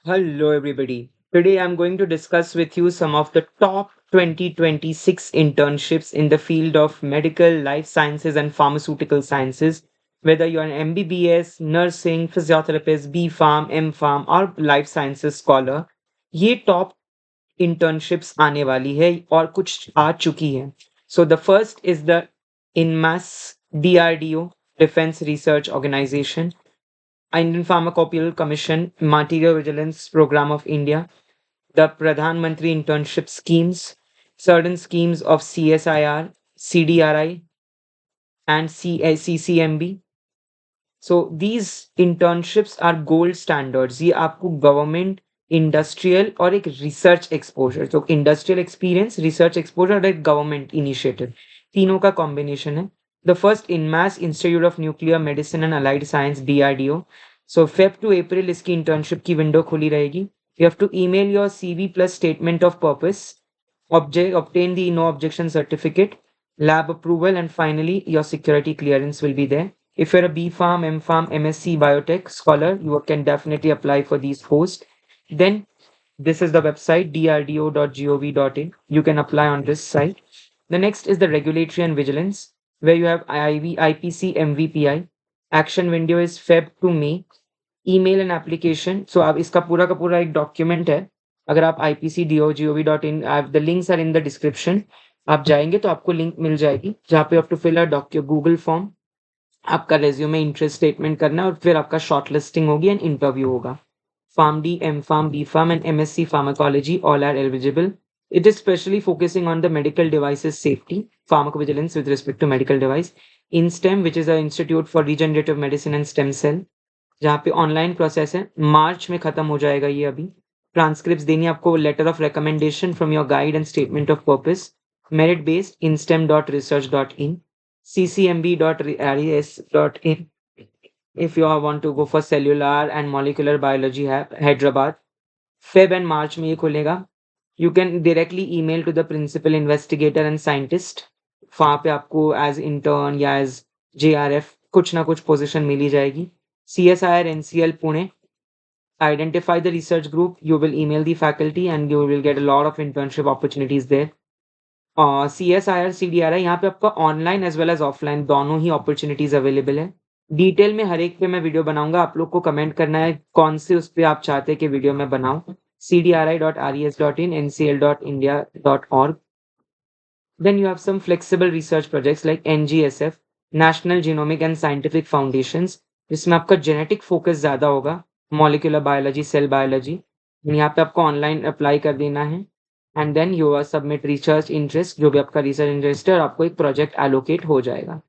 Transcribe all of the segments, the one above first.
Hello, everybody. Today I'm going to discuss with you some of the top 2026 internships in the field of medical, life sciences, and pharmaceutical sciences. Whether you're an MBBS, nursing, physiotherapist, B Pharm, M Pharm, or life sciences scholar, ये top internships आने वाली है और कुछ आ चुकी है. So the first is the INMAS DRDO Defense Research Organization. Indian Pharmacopoeial Commission, Material Vigilance Program of India, the Pradhan Mantri Internship Schemes, certain schemes of CSIR, CDRI, and CCMB. So these internships are gold standards. ये आपको government industrial और एक research exposure, तो industrial experience, research exposure और एक government initiative, तीनों का combination है. The first INMAS institute of nuclear medicine and allied science DRDO. So Feb to April इसकी इंटर्नशिप की विंडो खुली रहेगी. You have to email your CV plus statement of purpose, obtain the no objection certificate, lab approval, and finally your security clearance will be there. If you're a B Pharm, M Pharm, MSc Biotech scholar, you can definitely apply for these posts. Then this is the website drdo.gov.in. You can apply on this site. The next is the regulatory and vigilance, where you have IPC MVPI. Action window is Feb to May. Email and application. So आप इसका पूरा का पूरा एक document है. अगर आप IPCDO.gov.in, the links are in the description. आप जाएंगे तो आपको लिंक मिल जाएगी जहाँ पे आप to fill a Google form, आपका रेज्यूमे, इंटरेस्ट स्टेटमेंट करना है और फिर आपका शॉर्ट लिस्टिंग होगी एंड इंटरव्यू होगा. PharmD, M Pharm, B Pharm, and MSc Pharmacology all are eligible. It is specially focusing on the medical devices safety, pharmacovigilance with respect to medical device. InStem, which is the Institute for Regenerative Medicine and Stem Cell, जहाँ पे online process है. मार्च में खत्म हो जाएगा ये. अभी transcript देनी है आपको, letter of recommendation from your guide and statement of purpose. Merit based instem.research.in, ccmb.res.in. if you want to go for cellular and molecular biology, Hyderabad. Feb and March में ये खुलेगा. You can directly email to the principal investigator and scientist. वहाँ पे आपको as intern या as JRF कुछ ना कुछ पोजीशन मिली जाएगी. CSIR NCL Pune. Identify the research group. You will email the faculty and you will get a lot of internship opportunities there. CSIR CDRI, यहाँ पे आपका online as well as offline दोनों ही opportunities available है. Detail में हर एक पे मैं वीडियो बनाऊंगा. आप लोग को कमेंट करना है कौन से उस पे आप चाहते हैं कि वीडियो में बनाऊं. cdri.res.in, ncl.india.org. Then you have some flexible research projects like NGSF, National Genomic and Scientific Foundations, जिसमें आपका जेनेटिक फोकस ज़्यादा होगा, मॉलिक्यूलर बायोलॉजी, सेल बायोलॉजी. यहाँ पे आपको ऑनलाइन अप्लाई कर देना है and then you are submit research interest, जो भी आपका रिसर्च इंटरेस्ट है, और आपको एक प्रोजेक्ट एलोकेट हो जाएगा.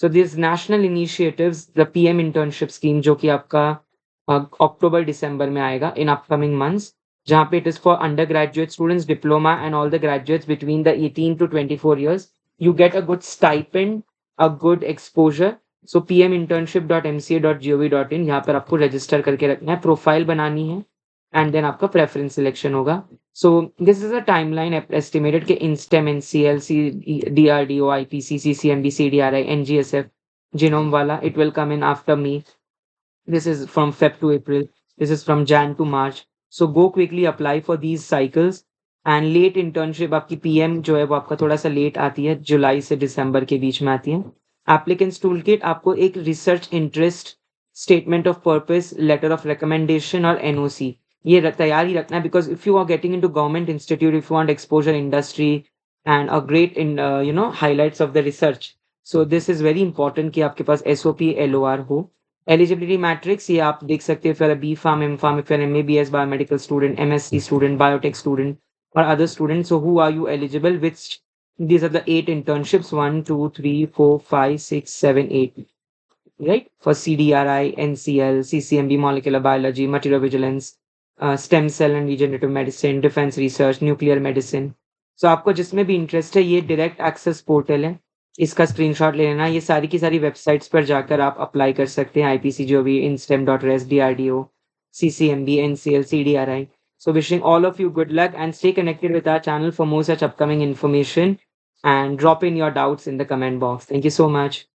So this national initiatives, the PM internship scheme, जो कि आपका अक्टूबर दिसंबर में आएगा इन अपकमिंग मंथ्स, जहाँ पे it is for under graduate students, diploma and all the graduates between the 18 to 24 years. You get a good stipend, a good exposure. So pminternship.mca.gov.in, यहाँ पर आपको रजिस्टर करके रखना है, प्रोफाइल बनानी है एंड देन आपका प्रेफरेंस सिलेक्शन होगा. सो this is a timeline estimated के InStem, NCL, DRDO, IPC, CCMB, CDRI, NGSF, genome वाला, it will come in after me. This is from Feb to April. This is from Jan to March. So go quickly apply for these cycles. And let internship आपकी PM जो है वो आपका थोड़ा सा late आती है, जुलाई से दिसंबर के बीच में आती है. एप्लीकेंट्स टूल किट आपको एक research interest, statement of purpose, letter of recommendation और NOC ये तैयार ही रखना है. Because if you are getting into government institute, if you want exposure industry and a great in highlights of the research, so this is very important कि आपके पास SOP LOR हो. एलिजिबिलिटी मैट्रिक्स ये आप देख सकते हैं. B Pharm, M Pharm, if you're an MBBS biomedical student, MSc student, biotech student, or other students. So who are you eligible? Which these are the 8 internships: 1, 2, 3, 4, 5, 6, 7, 8. Right? For CDRI, NCL, CCMB, molecular biology, material vigilance, stem cell and regenerative medicine, defense research, nuclear medicine. So आपको जिसमें भी interest है, ये direct access portal है, इसका screenshot ले लेना. ये सारी की सारी वेबसाइट्स पर जाकर आप अप्लाई कर सकते हैं. IPCGOV, instem.res, DRDO, CCMB, NCL, CDRI. So wishing all of you good luck and stay connected with our channel for more such upcoming information, and drop in your doubts in the comment box. Thank you so much.